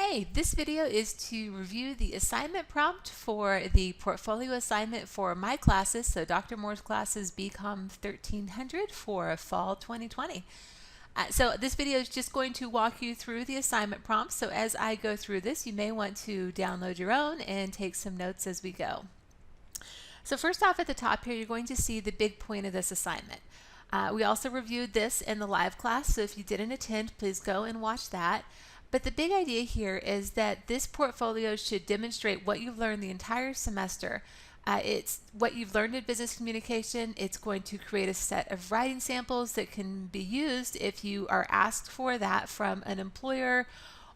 Hey, this video is to review the assignment prompt for the portfolio assignment for my classes, so Dr. Moore's classes BCOM 1300 for fall 2020. So this video is just going to walk you through the assignment prompt, so as I go through this you may want to download your own and take some notes as we go. So first off, at the top here you're going to see the big point of this assignment. We also reviewed this in the live class, so if you didn't attend, please go and watch that. But the big idea here is that this portfolio should demonstrate what you've learned the entire semester. It's what you've learned in business communication. It's going to create a set of writing samples that can be used if you are asked for that from an employer,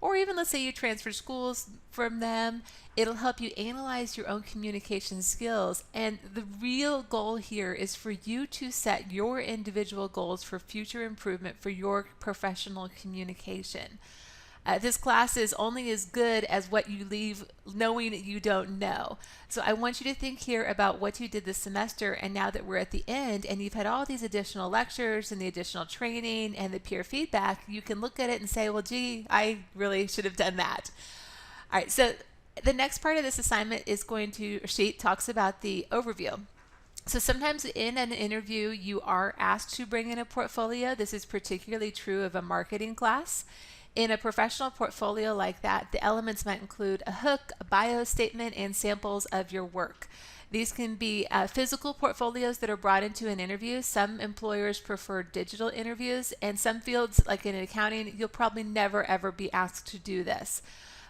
or even let's say you transfer schools from them. It'll help you analyze your own communication skills, and the real goal here is for you to set your individual goals for future improvement for your professional communication. This class is only as good as what you leave knowing you don't know. So I want you to think here about what you did this semester, and now that we're at the end and you've had all these additional lectures and the additional training and the peer feedback, you can look at it and say, well, gee, I really should have done that. All right, so the next part of this assignment is sheet talks about the overview. So sometimes in an interview you are asked to bring in a portfolio. This is particularly true of a marketing class. In a professional portfolio like that, the elements might include a hook, a bio statement, and samples of your work. These can be physical portfolios that are brought into an interview. Some employers prefer digital interviews, and some fields, like in accounting, you'll probably never ever be asked to do this.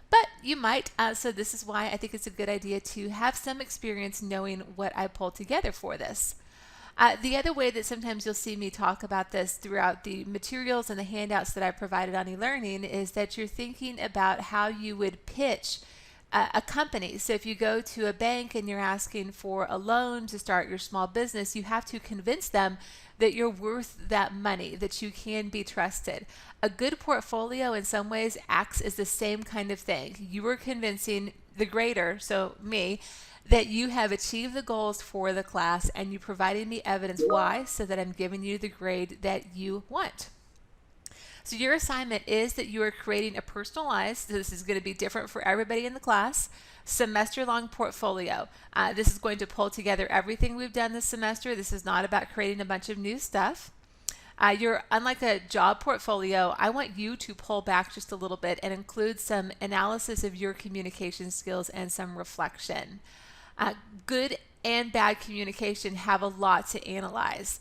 But you might, so this is why I think it's a good idea to have some experience knowing what I pulled together for this. The other way that sometimes you'll see me talk about this throughout the materials and the handouts that I provided on eLearning is that you're thinking about how you would pitch a company. So if you go to a bank and you're asking for a loan to start your small business, you have to convince them that you're worth that money, that you can be trusted. A good portfolio in some ways acts as the same kind of thing. You are convincing the grader, so me, that you have achieved the goals for the class, and you provided me evidence why, so that I'm giving you the grade that you want. So your assignment is that you are creating a personalized, so this is going to be different for everybody in the class, semester-long portfolio. This is going to pull together everything we've done this semester. This is not about creating a bunch of new stuff. Unlike a job portfolio, I want you to pull back just a little bit and include some analysis of your communication skills and some reflection. Good and bad communication have a lot to analyze.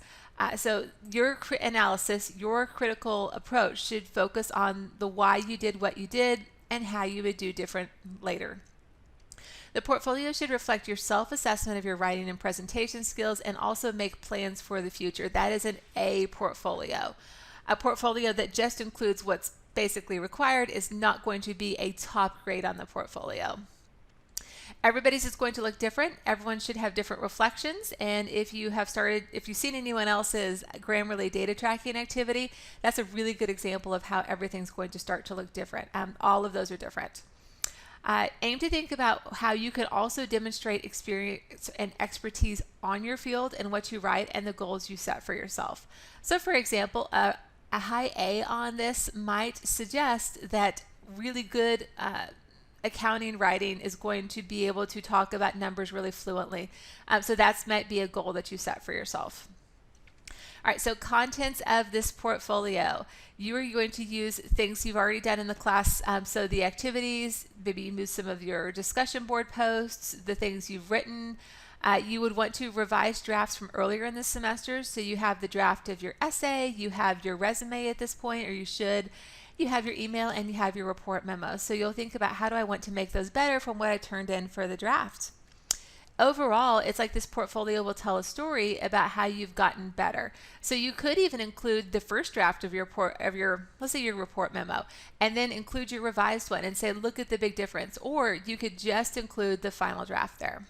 So your analysis, your critical approach should focus on the why you did what you did and how you would do different later. The portfolio should reflect your self-assessment of your writing and presentation skills and also make plans for the future. That is an A portfolio. A portfolio that just includes what's basically required is not going to be a top grade on the portfolio. Everybody's is going to look different. Everyone should have different reflections, and if you've seen anyone else's Grammarly data tracking activity, that's a really good example of how everything's going to start to look different. All of those are different. Aim to think about how you can also demonstrate experience and expertise on your field and what you write and the goals you set for yourself. So for example, a high A on this might suggest that really good accounting writing is going to be able to talk about numbers really fluently. So that might be a goal that you set for yourself. All right, so contents of this portfolio. You are going to use things you've already done in the class, so the activities, maybe you use some of your discussion board posts, the things you've written. You would want to revise drafts from earlier in the semester, so you have the draft of your essay, you have your resume at this point, or you should. You have your email and you have your report memo. So you'll think about, how do I want to make those better from what I turned in for the draft? Overall, it's like this portfolio will tell a story about how you've gotten better. So you could even include the first draft of your let's say your report memo, and then include your revised one and say, look at the big difference. Or you could just include the final draft there.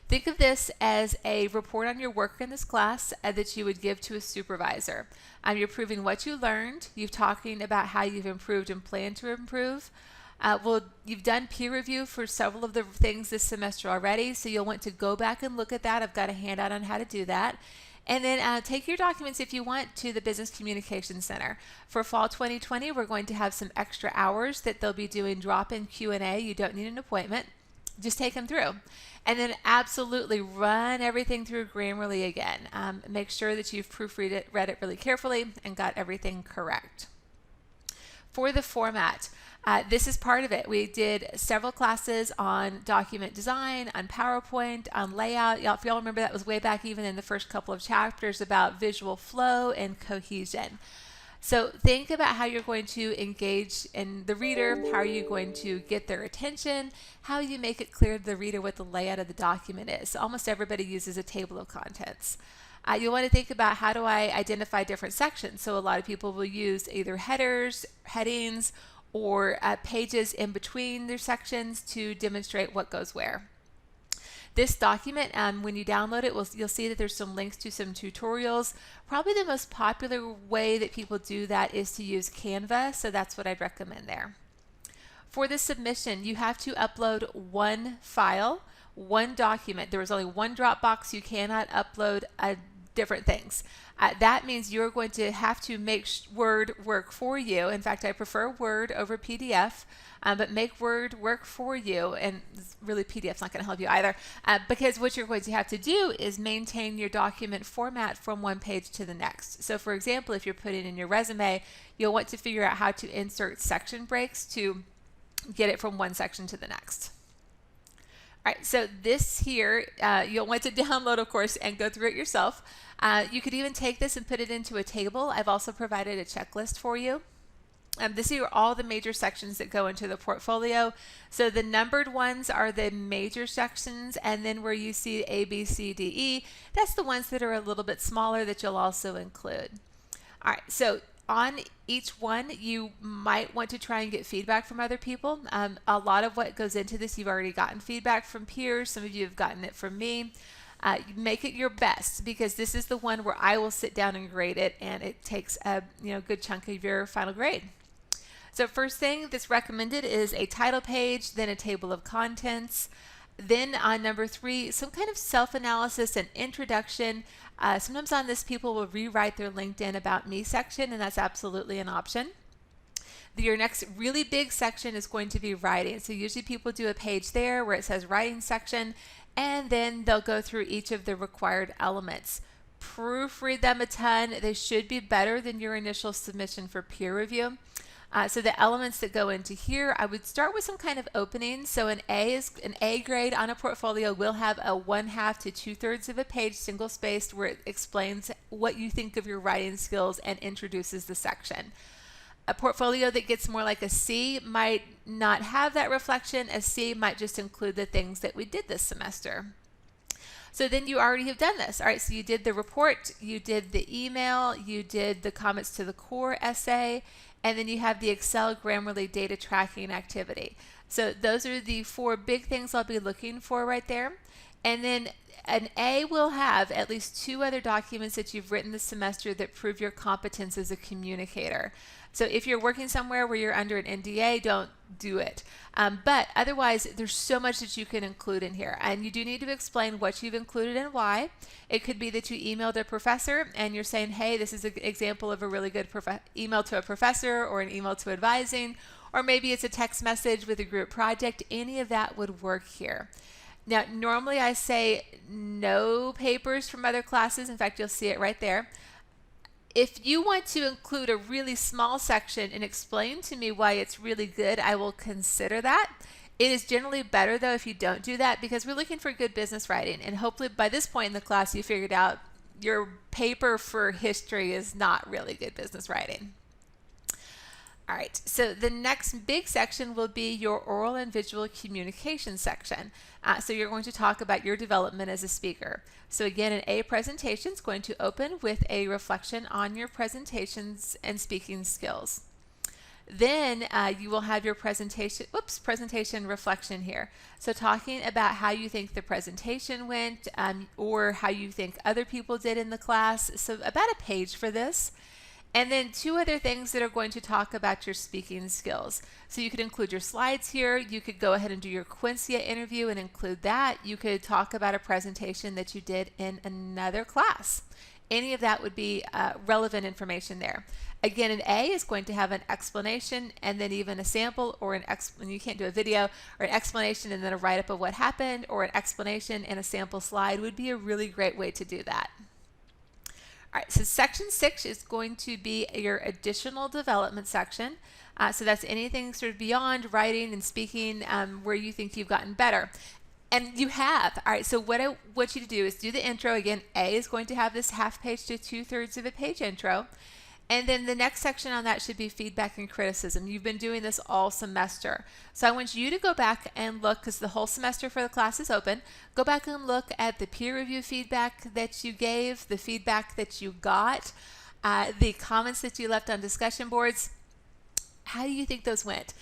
Think of this as a report on your work in this class that you would give to a supervisor. You're proving what you learned. You're talking about how you've improved and plan to improve. You've done peer review for several of the things this semester already, so you'll want to go back and look at that. I've got a handout on how to do that. And then take your documents if you want to the Business Communication Center. For fall 2020, we're going to have some extra hours that they'll be doing drop-in Q&A. You don't need an appointment. Just take them through. And then absolutely run everything through Grammarly again. Make sure that you've proofread it, read it really carefully, and got everything correct. For the format, this is part of it. We did several classes on document design, on PowerPoint, on layout. If y'all remember, that was way back even in the first couple of chapters about visual flow and cohesion. So think about how you're going to engage in the reader, how are you going to get their attention, how you make it clear to the reader what the layout of the document is. So almost everybody uses a table of contents. You'll want to think about how do I identify different sections. So a lot of people will use either headers, headings, or pages in between their sections to demonstrate what goes where. This document, when you download it, you'll see that there's some links to some tutorials. Probably the most popular way that people do that is to use Canva, so that's what I'd recommend there. For the submission, you have to upload one file, one document. There is only one Dropbox. You cannot upload different things. That means you're going to have to make Word work for you. In fact, I prefer Word over PDF, but make Word work for you. And really, PDF's not going to help you either, because what you're going to have to do is maintain your document format from one page to the next. So for example, if you're putting in your resume, you'll want to figure out how to insert section breaks to get it from one section to the next. All right, so this here, you'll want to download, of course, and go through it yourself. You could even take this and put it into a table. I've also provided a checklist for you. This are all the major sections that go into the portfolio. So the numbered ones are the major sections, and then where you see A, B, C, D, E, that's the ones that are a little bit smaller that you'll also include. All right, so on each one, you might want to try and get feedback from other people. A lot of what goes into this, you've already gotten feedback from peers. Some of you have gotten it from me. Make it your best, because this is the one where I will sit down and grade it, and it takes a good chunk of your final grade. So first thing that's recommended is a title page, then a table of contents. Then on number 3, some kind of self-analysis and introduction. Sometimes on this, people will rewrite their LinkedIn About Me section, and that's absolutely an option. Your next really big section is going to be writing. So usually people do a page there where it says writing section, and then they'll go through each of the required elements. Proofread them a ton. They should be better than your initial submission for peer review. So the elements that go into here, I would start with some kind of opening. So an A grade on a portfolio will have a 1/2 to 2/3 of a page single spaced where it explains what you think of your writing skills and introduces the section. A portfolio that gets more like a C might not have that reflection. A C might just include the things that we did this semester. So then you already have done this. All right, so you did the report, you did the email, you did the comments to the core essay, and then you have the Excel Grammarly data tracking activity. So those are the 4 big things I'll be looking for right there. And then an A will have at least 2 other documents that you've written this semester that prove your competence as a communicator. So if you're working somewhere where you're under an NDA, don't do it. But otherwise, there's so much that you can include in here. And you do need to explain what you've included and why. It could be that you emailed a professor and you're saying, hey, this is an example of a really good email to a professor, or an email to advising, or maybe it's a text message with a group project. Any of that would work here. Now, normally I say no papers from other classes. In fact, you'll see it right there. If you want to include a really small section and explain to me why it's really good, I will consider that. It is generally better, though, if you don't do that, because we're looking for good business writing. And hopefully by this point in the class, you figured out your paper for history is not really good business writing. All right, so the next big section will be your oral and visual communication section. So you're going to talk about your development as a speaker. So again, an A presentation is going to open with a reflection on your presentations and speaking skills. Then you will have your presentation reflection here. So talking about how you think the presentation went, or how you think other people did in the class. So about a page for this. And then 2 other things that are going to talk about your speaking skills. So you could include your slides here. You could go ahead and do your Quincia interview and include that. You could talk about a presentation that you did in another class. any of that would be relevant information there. Again, an A is going to have an explanation and then even a sample, or and you can't do a video, or an explanation and then a write-up of what happened, or an explanation and a sample slide would be a really great way to do that. All right, so section 6 is going to be your additional development section. So that's anything sort of beyond writing and speaking where you think you've gotten better. And you have. All right, so what I want you to do is do the intro. Again, A is going to have this half page to 2/3 of a page intro. And then the next section on that should be feedback and criticism. You've been doing this all semester. So I want you to go back and look, because the whole semester for the class is open, go back and look at the peer review feedback that you gave, the feedback that you got, the comments that you left on discussion boards. How do you think those went?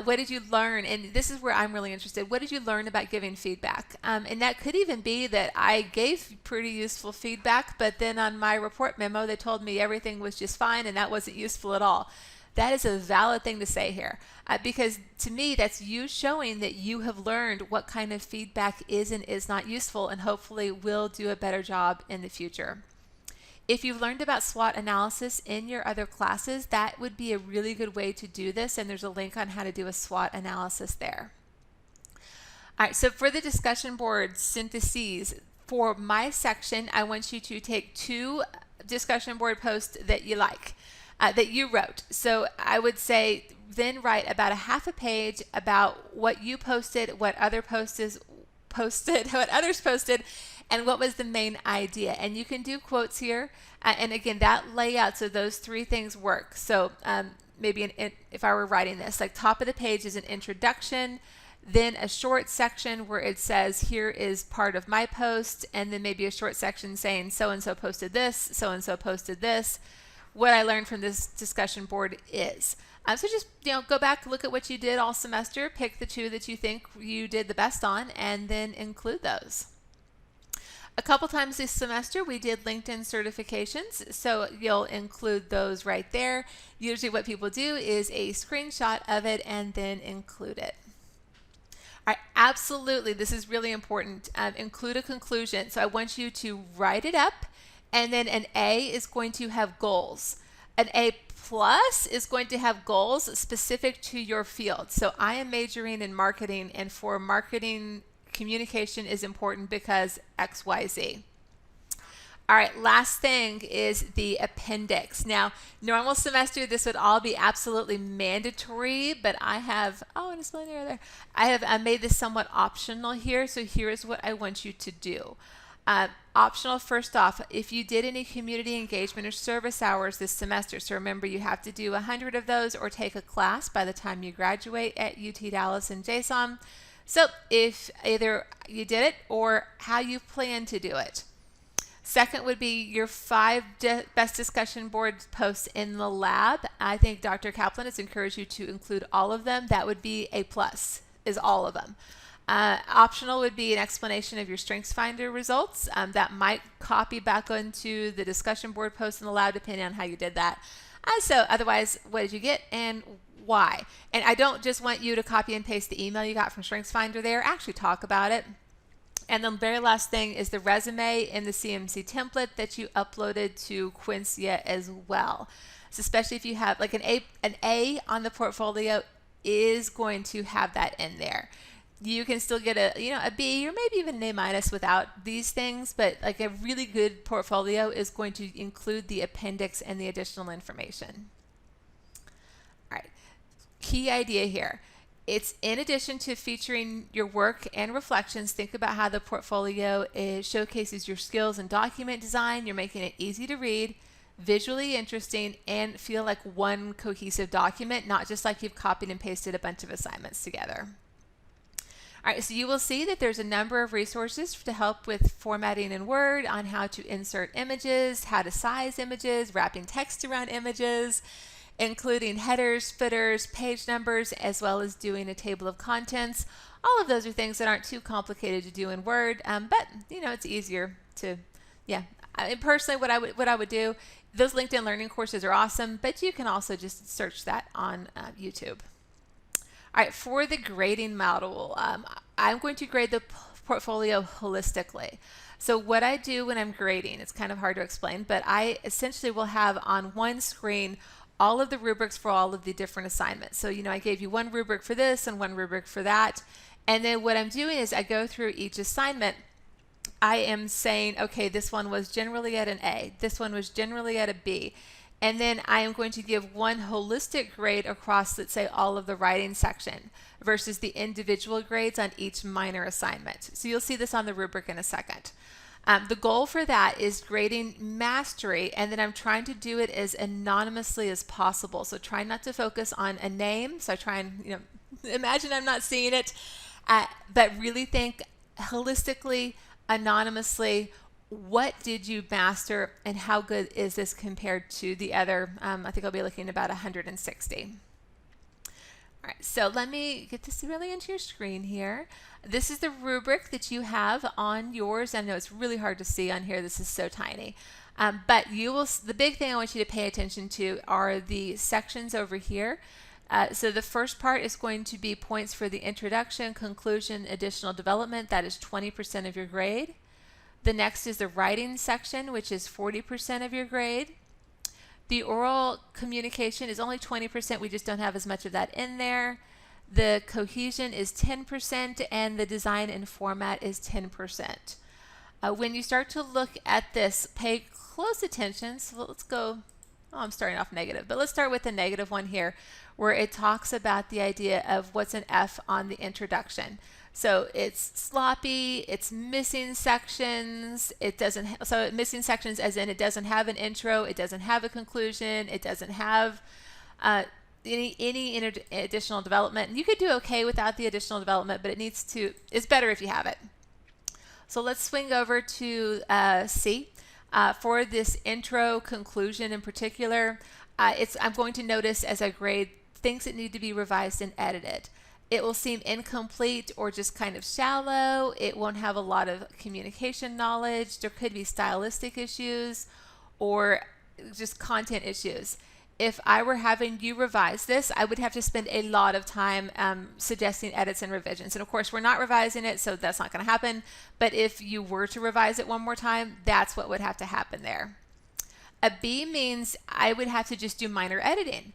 What did you learn? And this is where I'm really interested. What did you learn about giving feedback? And that could even be that I gave pretty useful feedback, but then on my report memo, they told me everything was just fine and that wasn't useful at all. That is a valid thing to say here, because to me, that's you showing that you have learned what kind of feedback is and is not useful, and hopefully will do a better job in the future. If you've learned about SWOT analysis in your other classes, that would be a really good way to do this, and there's a link on how to do a SWOT analysis there. All right, so for the discussion board syntheses, for my section, I want you to take 2 discussion board posts that you like, that you wrote. So I would say then write about a half a page about what you posted, what others posted, and what was the main idea. And you can do quotes here, and again, that layout, so those 3 things work. So maybe if I were writing this, like top of the page is an introduction, then a short section where it says here is part of my post, and then maybe a short section saying so-and-so posted this, so-and-so posted this, what I learned from this discussion board is. So just go back, look at what you did all semester, pick the 2 that you think you did the best on, and then include those. A couple times this semester we did LinkedIn certifications, so you'll include those right there. Usually what people do is a screenshot of it and then include it. All right, absolutely, this is really important. Include a conclusion. So I want you to write it up, and then an A is going to have goals. An A plus is going to have goals specific to your field. So I am majoring in marketing, and for marketing, communication is important because XYZ. All right, last thing is the appendix. Now, normal semester, this would all be absolutely mandatory, but I have, an explainer there. I have made this somewhat optional here, so here's what I want you to do. Optional, first off, if you did any community engagement or service hours this semester, so remember you have to do 100 of those or take a class by the time you graduate at UT Dallas and JSOM. So if either you did it or how you plan to do it. Second would be your 5 best discussion board posts in the lab. I think Dr. Kaplan has encouraged you to include all of them. That would be A plus, is all of them. Optional would be an explanation of your StrengthsFinder results. That might copy back onto the discussion board post in the lab depending on how you did that. So otherwise, what did you get and why? And I don't just want you to copy and paste the email you got from StrengthsFinder there. Actually talk about it. And the very last thing is the resume in the CMC template that you uploaded to Quincia as well. So especially if you have like an A on the portfolio is going to have that in there. You can still get a B or maybe even an A- without these things, but like a really good portfolio is going to include the appendix and the additional information. All right, key idea here. It's in addition to featuring your work and reflections, think about how the portfolio showcases your skills in document design. You're making it easy to read, visually interesting, and feel like one cohesive document, not just like you've copied and pasted a bunch of assignments together. All right, so you will see that there's a number of resources to help with formatting in Word, on how to insert images, how to size images, wrapping text around images, including headers, footers, page numbers, as well as doing a table of contents. All of those are things that aren't too complicated to do in Word, but it's easier to, personally, what I would do, those LinkedIn Learning courses are awesome, but you can also just search that on YouTube. All right, for the grading module, I'm going to grade the portfolio holistically. So what I do when I'm grading, it's kind of hard to explain, but I essentially will have on one screen all of the rubrics for all of the different assignments. So, I gave you one rubric for this and one rubric for that. And then what I'm doing is I go through each assignment. I am saying, okay, this one was generally at an A. This one was generally at a B. And then I am going to give one holistic grade across, let's say, all of the writing section versus the individual grades on each minor assignment. So you'll see this on the rubric in a second. The goal for that is grading mastery, and then I'm trying to do it as anonymously as possible. So try not to focus on a name. So I try and imagine I'm not seeing it, but really think holistically, anonymously. What did you master, and how good is this compared to the other? I think I'll be looking at about 160. All right, so let me get this really into your screen here. This is the rubric that you have on yours. I know it's really hard to see on here. This is so tiny. But the big thing I want you to pay attention to are the sections over here. So the first part is going to be points for the introduction, conclusion, additional development. That is 20% of your grade. The next is the writing section, which is 40% of your grade. The oral communication is only 20%. We just don't have as much of that in there. The cohesion is 10%, and the design and format is 10%. When you start to look at this, pay close attention. So let's go, I'm starting off negative, but let's start with the negative one here, where it talks about the idea of what's an F on the introduction. So it's sloppy, it's missing sections, missing sections as in it doesn't have an intro, it doesn't have a conclusion, it doesn't have any additional development. And you could do okay without the additional development, but it's better if you have it. So let's swing over to C. For this intro conclusion in particular, I'm going to notice as I grade things that need to be revised and edited. It will seem incomplete or just kind of shallow. It won't have a lot of communication knowledge. There could be stylistic issues or just content issues. If I were having you revise this, I would have to spend a lot of time suggesting edits and revisions. And of course, we're not revising it, so that's not going to happen. But if you were to revise it one more time, that's what would have to happen there. A B means I would have to just do minor editing.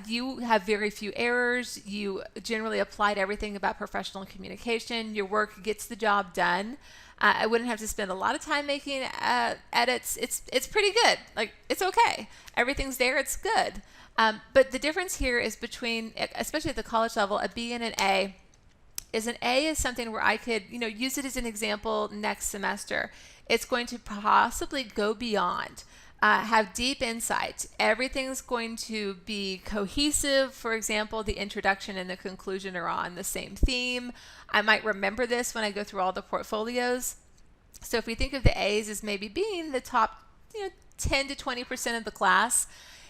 You have very few errors. You generally applied everything about professional communication. Your work gets the job done. I wouldn't have to spend a lot of time making edits. It's pretty good. Like, it's okay. Everything's there. It's good. But the difference here is between, especially at the college level, a B and an A. An A is something where I could, use it as an example next semester. It's going to possibly go beyond. Have deep insight. Everything's going to be cohesive. For example, the introduction and the conclusion are on the same theme. I might remember this when I go through all the portfolios. So if we think of the A's as maybe being the top 10 to 20% of the class,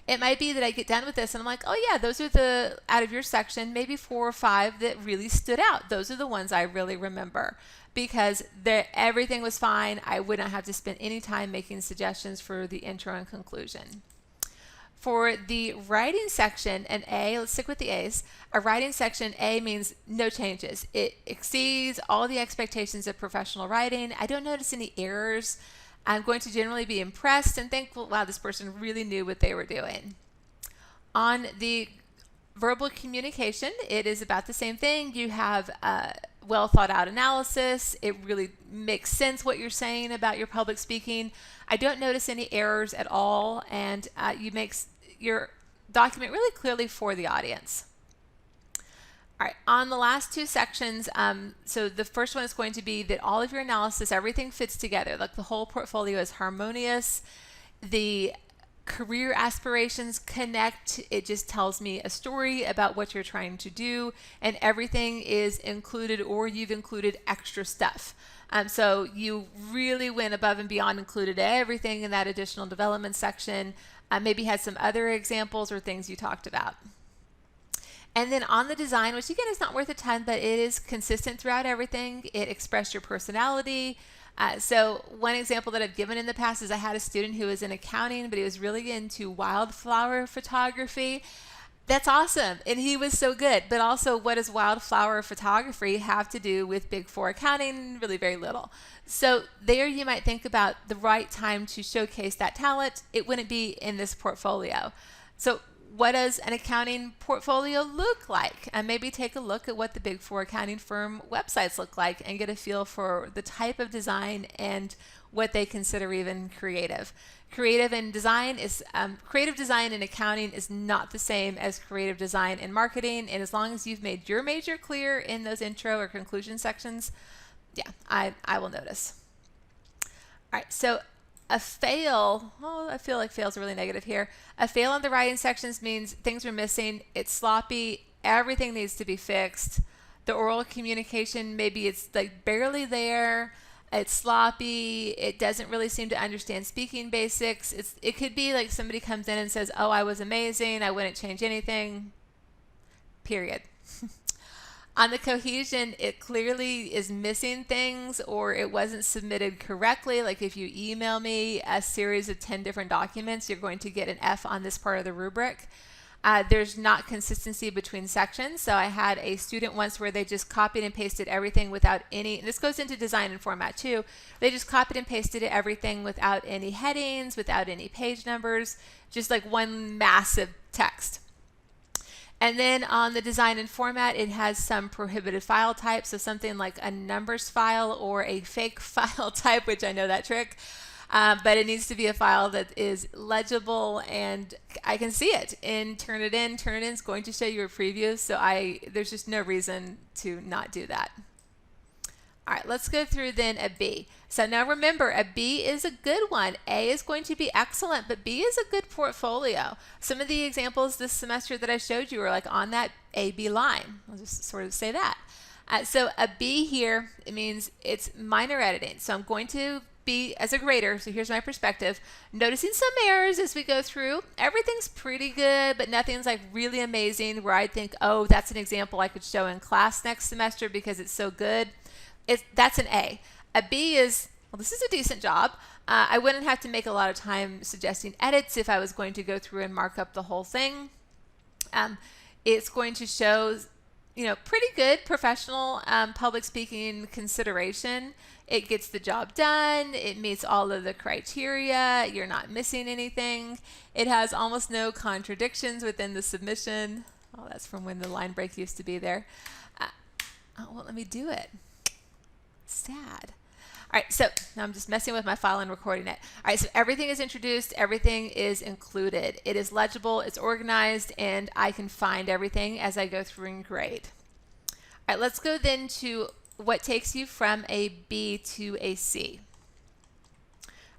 it might be that I get done with this and I'm like, oh yeah, those are out of your section, maybe 4 or 5 that really stood out. Those are the ones I really remember. Because everything was fine. I would not have to spend any time making suggestions for the intro and conclusion. For the writing section, an A, let's stick with the A's. A writing section, A means no changes. It exceeds all the expectations of professional writing. I don't notice any errors. I'm going to generally be impressed and think, well, wow, this person really knew what they were doing. On the verbal communication, it is about the same thing. You have well thought out analysis. It really makes sense what you're saying about your public speaking. I don't notice any errors at all, and you make your document really clearly for the audience. All right, on the last 2 sections, so the first one is going to be that all of your analysis, everything fits together, like the whole portfolio is harmonious. The career aspirations connect. It just tells me a story about what you're trying to do, and everything is included, or you've included extra stuff. So you really went above and beyond, included everything in that additional development section, maybe had some other examples or things you talked about. And then on the design, which again is not worth a ton, but it is consistent throughout everything. It expressed your personality. So one example that I've given in the past is I had a student who was in accounting, but he was really into wildflower photography. That's awesome. And he was so good. But also, what does wildflower photography have to do with Big Four accounting? Really, very little. So, there you might think about the right time to showcase that talent. It wouldn't be in this portfolio. So, what does an accounting portfolio look like? And maybe take a look at what the Big Four accounting firm websites look like and get a feel for the type of design and what they consider even creative. Creative design in accounting is not the same as creative design in marketing. And as long as you've made your major clear in those intro or conclusion sections, yeah, I will notice. All right, so a fail, I feel like fail's really negative here. A fail in the writing sections means things are missing, it's sloppy, everything needs to be fixed. The oral communication, maybe it's like barely there, it's sloppy, it doesn't really seem to understand speaking basics. It could be like somebody comes in and says, oh, I was amazing, I wouldn't change anything, period. On the cohesion, it clearly is missing things or it wasn't submitted correctly. Like if you email me a series of 10 different documents, you're going to get an F on this part of the rubric. There's not consistency between sections. So I had a student once where they just copied and pasted everything without any, this goes into design and format too. They just copied and pasted everything without any headings, without any page numbers, just like one massive text. And then on the design and format, it has some prohibited file types, so something like a numbers file or a fake file type, which I know that trick. But it needs to be a file that is legible and I can see it. And turn it in is going to show you a preview, so there's just no reason to not do that. All right, let's go through then a B. So now remember, a B is a good one. A is going to be excellent, but B is a good portfolio. Some of the examples this semester that I showed you are like on that A-B line. I'll just sort of say that. So a B here, it means it's minor editing. So I'm going to be, as a grader, so here's my perspective, noticing some errors as we go through. Everything's pretty good, but nothing's like really amazing where I think, oh, that's an example I could show in class next semester because it's so good. That's an A. A B is, well, this is a decent job. I wouldn't have to make a lot of time suggesting edits if I was going to go through and mark up the whole thing. It's going to show, pretty good professional public speaking consideration. It gets the job done. It meets all of the criteria. You're not missing anything. It has almost no contradictions within the submission. Oh, that's from when the line break used to be there. Well, let me do it. Sad. All right, so now I'm just messing with my file and recording it. All right, so everything is introduced, everything is included. It is legible, it's organized, and I can find everything as I go through and grade. All right, let's go then to what takes you from a B to a C.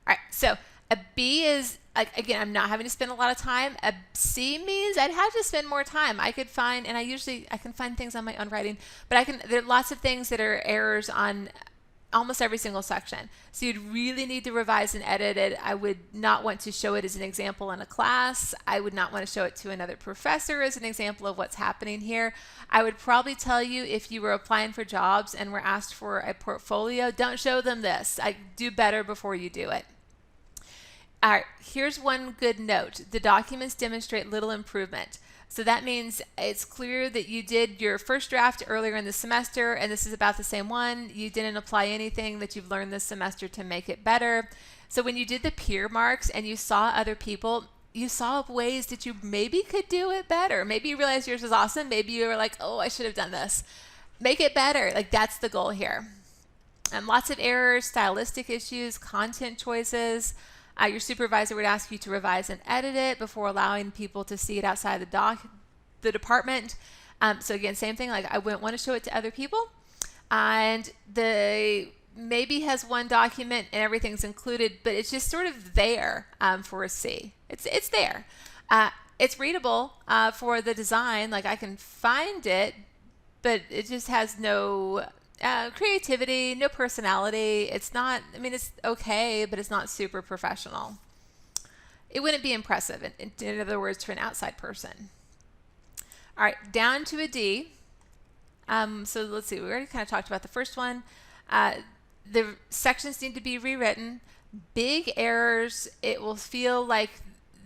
All right, so a B is, again, I'm not having to spend a lot of time. A C means I'd have to spend more time. I could find, and I can find things on my own writing, but there are lots of things that are errors on almost every single section. So you'd really need to revise and edit it. I would not want to show it as an example in a class. I would not want to show it to another professor as an example of what's happening here. I would probably tell you if you were applying for jobs and were asked for a portfolio, don't show them this. Do better before you do it. All right, here's one good note. The documents demonstrate little improvement. So that means it's clear that you did your first draft earlier in the semester, and this is about the same one. You didn't apply anything that you've learned this semester to make it better. So when you did the peer marks and you saw other people, you saw ways that you maybe could do it better. Maybe you realized yours was awesome. Maybe you were like, oh, I should have done this. Make it better. Like, that's the goal here. Lots of errors, stylistic issues, content choices. Your supervisor would ask you to revise and edit it before allowing people to see it outside the department. So again, same thing, like I wouldn't want to show it to other people. And maybe has one document and everything's included, but it's just sort of there for a C. It's there. It's readable for the design, like I can find it, but it just has no creativity, no personality. It's not, it's okay, but it's not super professional. It wouldn't be impressive, in other words, to an outside person. All right, down to a D. So let's see, we already kind of talked about the first one. The sections need to be rewritten. Big errors, it will feel like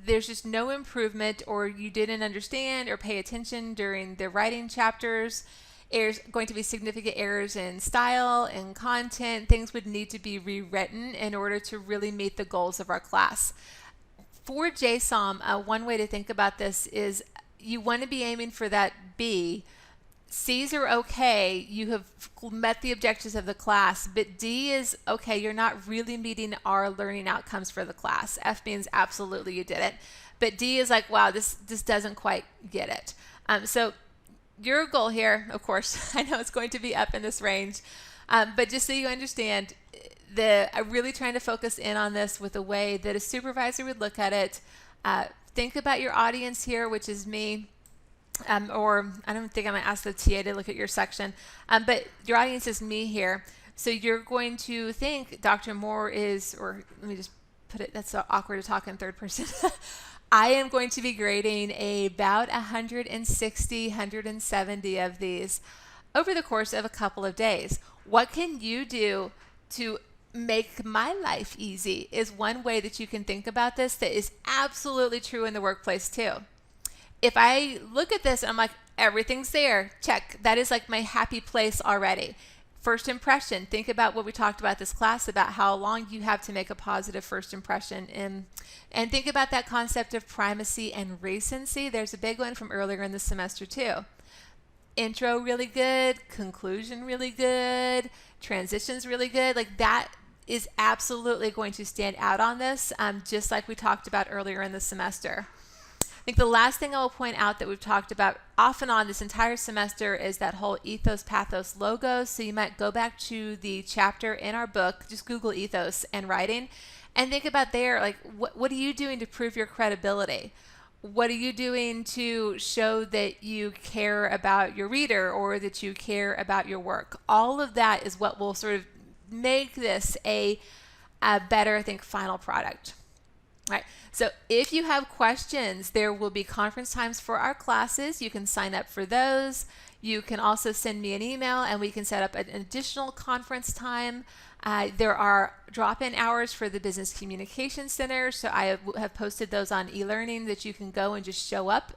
there's just no improvement, or you didn't understand or pay attention during the writing chapters. There's going to be significant errors in style and content. Things would need to be rewritten in order to really meet the goals of our class. For JSOM, one way to think about this is you want to be aiming for that B. C's are okay, you have met the objectives of the class, but D is okay, you're not really meeting our learning outcomes for the class. F means absolutely you did it, but D is like, wow, this doesn't quite get it. So your goal here, of course, I know it's going to be up in this range, but just so you understand, I'm really trying to focus in on this with a way that a supervisor would look at it. Think about your audience here, which is me. Or I don't think I'm going to ask the TA to look at your section, but your audience is me here. So you're going to think Dr. Moore is, or let me just put it, that's so awkward to talk in third person. I am going to be grading about 160, 170 of these over the course of a couple of days. What can you do to make my life easy is one way that you can think about this that is absolutely true in the workplace too. If I look at this and I'm like, everything's there, check. That is like my happy place already. First impression, think about what we talked about this class, about how long you have to make a positive first impression. And think about that concept of primacy and recency. There's a big one from earlier in the semester too. Intro really good, conclusion really good, transitions really good. Like that is absolutely going to stand out on this, just like we talked about earlier in the semester. I think the last thing I will point out that we've talked about off and on this entire semester is that whole ethos, pathos, logos. So you might go back to the chapter in our book, just Google ethos and writing, and think about there, like what are you doing to prove your credibility? What are you doing to show that you care about your reader or that you care about your work? All of that is what will sort of make this a better, I think, final product. All right, so if you have questions, there will be conference times for our classes. You can sign up for those. You can also send me an email and we can set up an additional conference time. There are drop-in hours for the Business Communication Center, so I have posted those on e-learning that you can go and just show up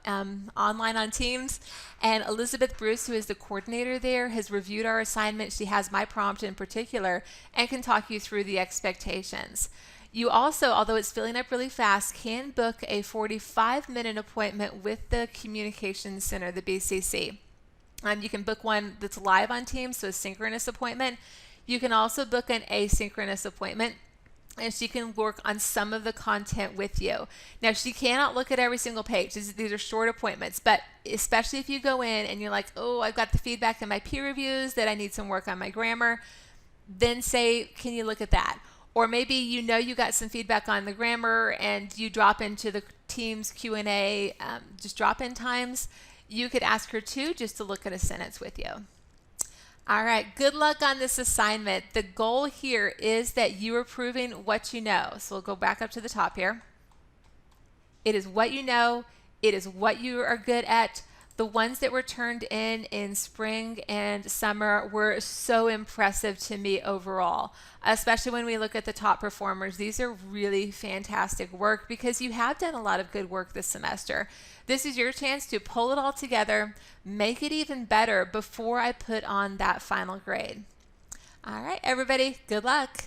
online on Teams. And Elizabeth Bruce, who is the coordinator there, has reviewed our assignment. She has my prompt in particular and can talk you through the expectations. You also, although it's filling up really fast, can book a 45-minute appointment with the Communications Center, the BCC. You can book one that's live on Teams, so a synchronous appointment. You can also book an asynchronous appointment, and she can work on some of the content with you. Now, she cannot look at every single page. These are short appointments, but especially if you go in and you're like, oh, I've got the feedback in my peer reviews that I need some work on my grammar, then say, can you look at that? Or maybe you know you got some feedback on the grammar and you drop into the Teams Q&A, just drop-in times. You could ask her too, just to look at a sentence with you. All right, good luck on this assignment. The goal here is that you are proving what you know. So we'll go back up to the top here. It is what you know. It is what you are good at. The ones that were turned in spring and summer were so impressive to me overall, especially when we look at the top performers. These are really fantastic work because you have done a lot of good work this semester. This is your chance to pull it all together, make it even better before I put on that final grade. All right, everybody, good luck.